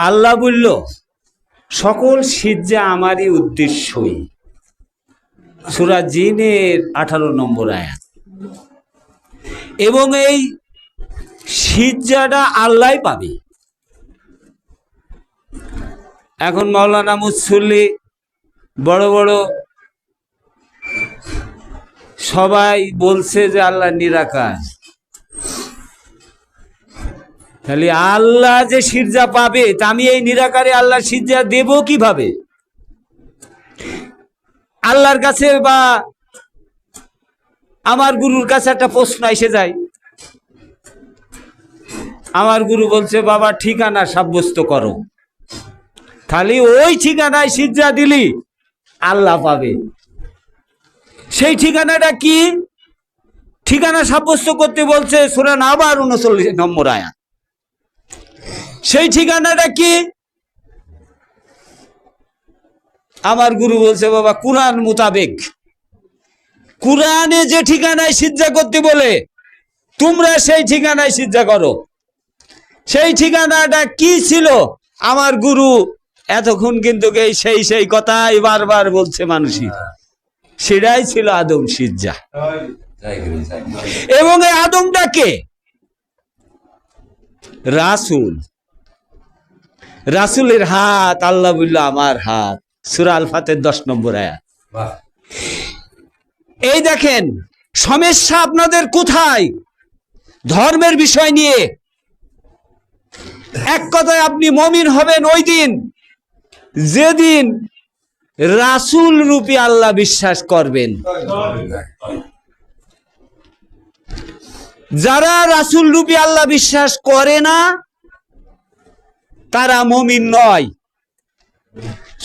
আল্লাহ বলল সকল সিজদা আমারই উদ্দেশ্যই। সূরা জিনের 18 নম্বর আয়াত। এবং এই সিজদাটা আল্লাহই পাবে। এখন মাওলানা মুসল্লি বড় বড় সবাই বলছে যে আল্লাহ নিরাকার, তাহলে আল্লাহ যে সিজদা পাবে তা আমি এই নিরাকারে আল্লাহ সিজদা দেব কিভাবে? আল্লাহর কাছে বা আমার গুরুর কাছে একটা প্রশ্ন এসে যায়। আমার গুরু বলছে বাবা ঠিকানা সাব্যস্ত করো, তাহলে ওই ঠিকানায় সিজদা দিলি আল্লাহ পাবে। সেই ঠিকানাটা কি? ঠিকানা সাব্যস্ত করতে বলছে সূরা নাবা 39 নম্বর আয়াত। সেই ঠিকানাটা কি? আমার গুরু বলছে বাবা কুরআন মোতাবেক, কুরআনে যে ঠিকানায় সিজদা করতে বলে তোমরা সেই ঠিকানায় সিজদা করো। সেই ঠিকানাটা কি ছিল? আমার গুরু এতক্ষণ কিন্তু সেই কথাই বারবার বলছে মানুষই, সেটাই ছিল আদম সিজদা। এবং এই আদমটা কে? রাসূল। রাসূলের হাত আল্লাহ বলল আমার হাত, সূরা আল ফাতির 10 নম্বর আয়াত। এই দেখেন সমস্যা আপনাদের কোথায় ধর্মের বিষয় নিয়ে। এক কথায় আপনি মুমিন হবেন ওই দিন যেদিন রাসূল রূপী আল্লাহ বিশ্বাস করবেন। যারা রাসূল রূপী আল্লাহ বিশ্বাস করে না তারা মুমিন নয়।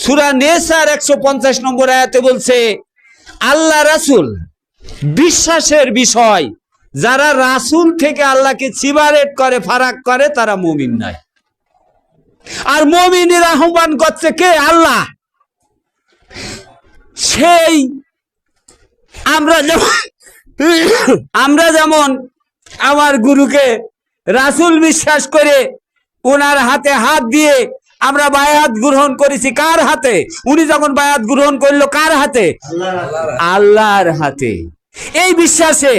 সূরা নেসার 150 নম্বর আয়াতে বলছে আল্লাহ রাসূল বিশ্বাসের বিষয়। যারা রাসূল থেকে আল্লাহকে সিপারেট করে, ফারাক করে, তারা মুমিন নয়। আর মুমিনের আহ্বান করছে কে? আল্লাহ। সেই আমরা যেমন আমার গুরুকে রাসূল বিশ্বাস করে ওনার হাতে হাত দিয়ে আমরা বায়াত গ্রহণ করেছি। কার হাতে? উনি যখন বায়াত গ্রহণ করলো কার হাতে? আল্লাহর হাতে। এই বিশ্বাসে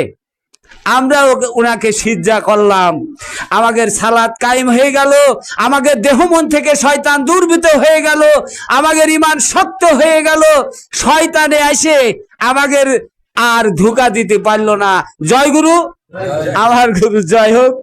আমরা ওনাকে সিজদা করলাম, আমাদের সালাত কায়েম হয়ে গেল, আমাদের দেহ মন থেকে শয়তান দূরীভূত হয়ে গেল, আমাদের ঈমান শক্ত হয়ে গেল। শয়তানে এসে আমাদের আর ধোঁকা দিতে পারলো না। জয় গুরু, আমার গুরু জয় হোক।